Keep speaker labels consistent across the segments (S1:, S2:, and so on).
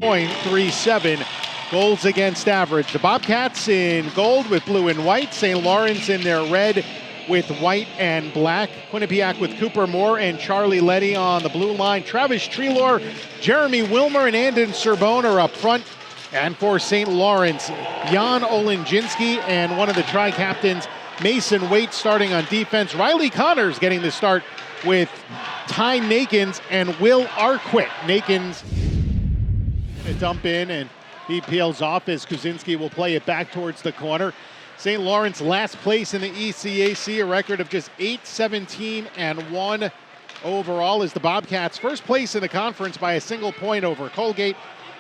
S1: .37 goals against average. The Bobcats in gold with blue and white. St. Lawrence in their red with white and black. Quinnipiac with Cooper Moore and Charlie Letty on the blue line. Travis Treloar, Jeremy Wilmer, and Andon Serbone are up front. And for St. Lawrence, Jan Olenjinski and one of the tri-captains, Mason Waite, starting on defense. Riley Connors getting the start with Ty Nakins and Will Arquette. Nakins gonna dump in, and he peels off as Kuzinski will play it back towards the corner. St. Lawrence last place in the ECAC, a record of just 8-17-1 overall, as the Bobcats first place in the conference by a single point over Colgate.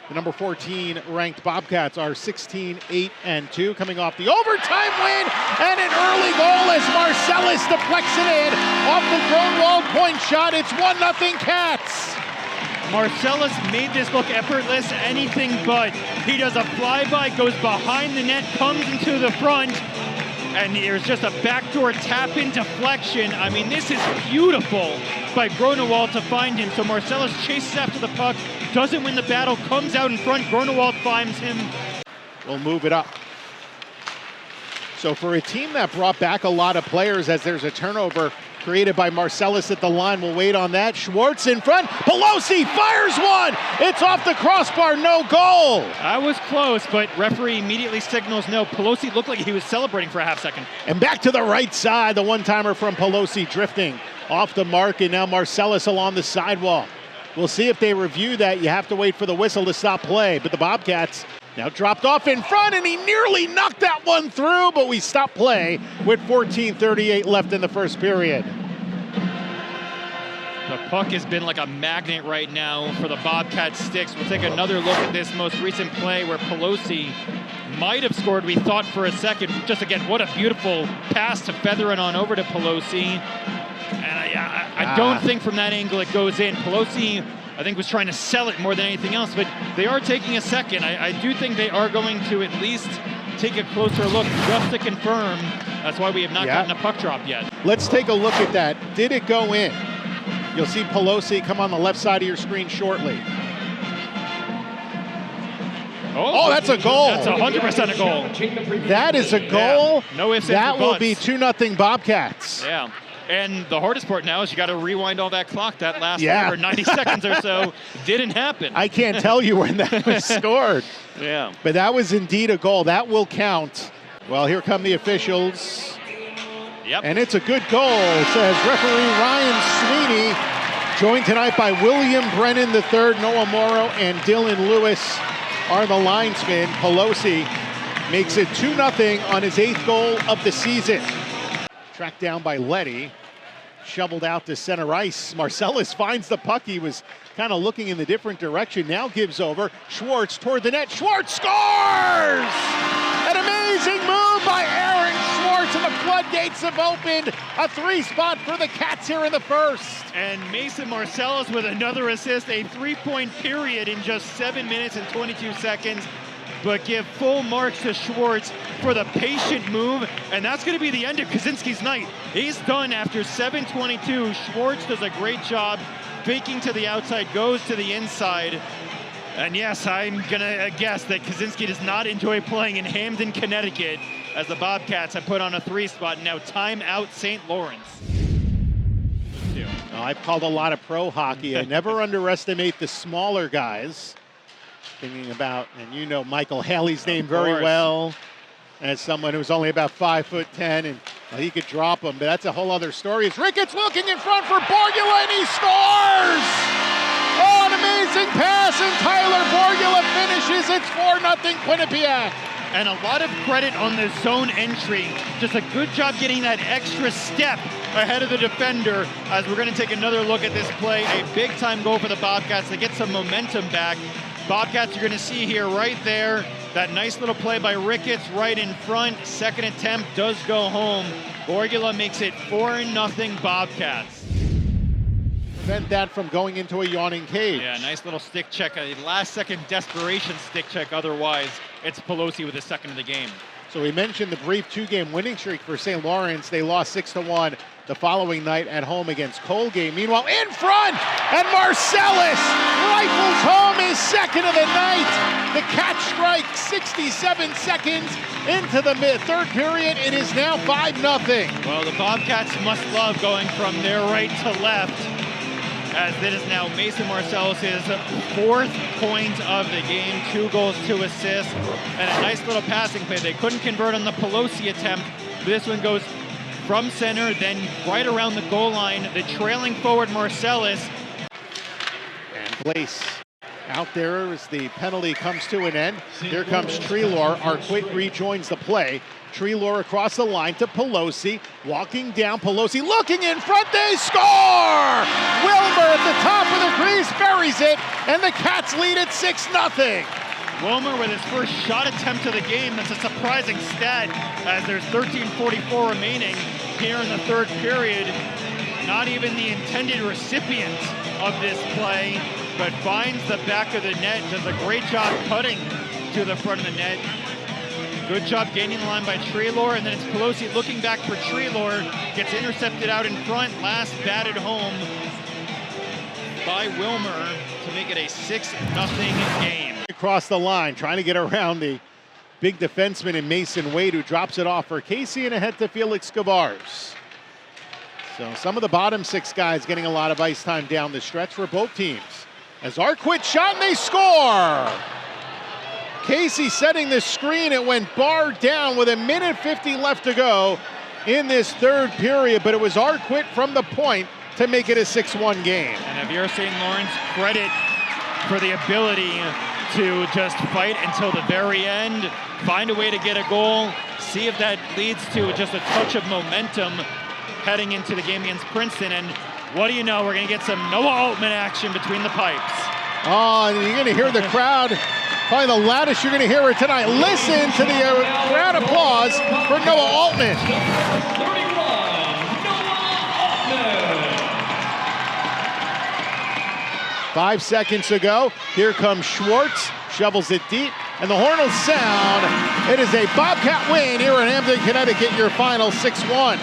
S1: The number 14 ranked Bobcats are 16-8-2, coming off the overtime win, and an early goal as Marcellus deflects it in off the Grunwald point shot. It's 1-0 Cats.
S2: Marcellus made this look effortless, anything but. He does a flyby, goes behind the net, comes into the front, and there's just a backdoor tap-in deflection. I mean, this is beautiful by Grunewald to find him. So Marcellus chases after the puck, doesn't win the battle, comes out in front. Grunewald finds him.
S1: We'll move it up. So for a team that brought back a lot of players, as there's a turnover created by Marcellus at the line, we'll wait on that. Schwartz in front. Pelosi fires one. It's off the crossbar, no goal.
S2: I was close, but referee immediately signals no. Pelosi looked like he was celebrating for a half second.
S1: And back to the right side, the one-timer from Pelosi drifting off the mark, and now Marcellus along the sidewall. We'll see if they review that. You have to wait for the whistle to stop play, but the Bobcats now dropped off in front, and he nearly knocked that one through, but we stopped play with 14:38 left in the first period.
S2: The puck has been like a magnet right now for the Bobcat sticks. We'll take another look at this most recent play where Pelosi might have scored, we thought, for a second. Just again, what a beautiful pass to feather it on over to Pelosi. And I don't think from that angle it goes in. Pelosi, I think, was trying to sell it more than anything else, but they are taking a second. I do think they are going to at least take a closer look just to confirm. That's why we have not gotten a puck drop yet.
S1: Let's take a look at that. Did it go in? You'll see Pelosi come on the left side of your screen shortly. Oh, that's a goal.
S2: That's 100% a goal.
S1: That is a goal.
S2: Yeah. No ifs,
S1: that
S2: ands, or
S1: will
S2: buts.
S1: be 2-0 Bobcats.
S2: Yeah. And the hardest part now is you got to rewind all that clock. That last 90 seconds or so didn't happen.
S1: I can't tell you when that was scored.
S2: Yeah.
S1: But that was indeed a goal. That will count. Well, here come the officials.
S2: Yep.
S1: And it's a good goal, says referee Ryan Sweeney. Joined tonight by William Brennan III, Noah Morrow, and Dylan Lewis are the linesmen. Pelosi makes it 2-0 on his 8th goal of the season. Tracked down by Letty, shoveled out to center ice. Marcellus finds the puck. He was kind of looking in the different direction. Now gives over. Schwartz toward the net. Schwartz scores! An amazing move by Aaron Schwartz, and the floodgates have opened. A 3-spot for the Cats here in the first.
S2: And Mason Marcellus with another assist, a 3-point period in just 7 minutes and 22 seconds. But give full marks to Schwartz for the patient move, and that's going to be the end of Kaczynski's night. He's done after 7:22. Schwartz does a great job faking to the outside, goes to the inside. And yes, I'm going to guess that Kaczynski does not enjoy playing in Hamden, Connecticut, as the Bobcats have put on a 3-spot. Now timeout St. Lawrence.
S1: I've called a lot of pro hockey. I never underestimate the smaller guys. Thinking about, and you know Michael Haley's name very well, as someone who's only about 5'10", and he could drop him, but that's a whole other story. It's Ricketts looking in front for Borgula, and he scores! Oh, an amazing pass, and Tyler Borgula finishes. It's 4-0 Quinnipiac.
S2: And a lot of credit on the zone entry. Just a good job getting that extra step ahead of the defender, as we're going to take another look at this play. A big-time goal for the Bobcats to get some momentum back. Bobcats, you're going to see here right there, that nice little play by Ricketts right in front. Second attempt does go home. Borgula makes it 4-0 Bobcats.
S1: Prevent that from going into a yawning cage.
S2: Yeah, nice little stick check, a last-second desperation stick check otherwise. It's Pelosi with his second of the game.
S1: So we mentioned the brief 2-game winning streak for St. Lawrence. They lost 6-1 the following night at home against Colgate. Meanwhile, in front, and Marcellus rifles home his second of the night. The catch strike 67 seconds into the third period. It is now 5-0.
S2: Well, the Bobcats must love going from their right to left, as it is now Mason Marcellus' fourth point of the game, 2 goals, 2 assists, and a nice little passing play. They couldn't convert on the Pelosi attempt, but this one goes from center, then right around the goal line. The trailing forward Marcellus.
S1: And Place out there as the penalty comes to an end. Here comes Treelor. Arquette rejoins the play. Treelor across the line to Pelosi, walking down. Pelosi looking in front, they score! Wilmer at the top of the crease buries it, and the Cats lead at 6-0.
S2: Wilmer with his first shot attempt of the game. That's a surprising stat, as there's 13:44 remaining here in the third period. Not even the intended recipient of this play, but finds the back of the net, does a great job cutting to the front of the net. Good job gaining the line by Treelor, and then it's Pelosi looking back for Treelor, gets intercepted out in front, last batted home by Wilmer to make it a 6-0 game.
S1: Across the line, trying to get around the big defenseman in Mason Wade, who drops it off for Casey, and ahead to Felix Gavars. So some of the bottom 6 guys getting a lot of ice time down the stretch for both teams. As Arquette shot, and they score! Casey setting the screen. It went barred down with 1:50 left to go in this third period, but it was Arquette from the point to make it a 6-1 game.
S2: And Xavier St. Lawrence credit for the ability to just fight until the very end, find a way to get a goal, see if that leads to just a touch of momentum heading into the game against Princeton. And what do you know, we're going to get some Noah Altman action between the pipes.
S1: Oh, and you're going to hear the crowd, probably the loudest you're going to hear it tonight. Listen to the crowd applause for Noah Altman.
S3: 31, Noah Altman.
S1: 5 seconds ago, here comes Schwartz, shovels it deep, and the horn will sound. It is a Bobcat win here in Hampton, Connecticut, your final 6-1.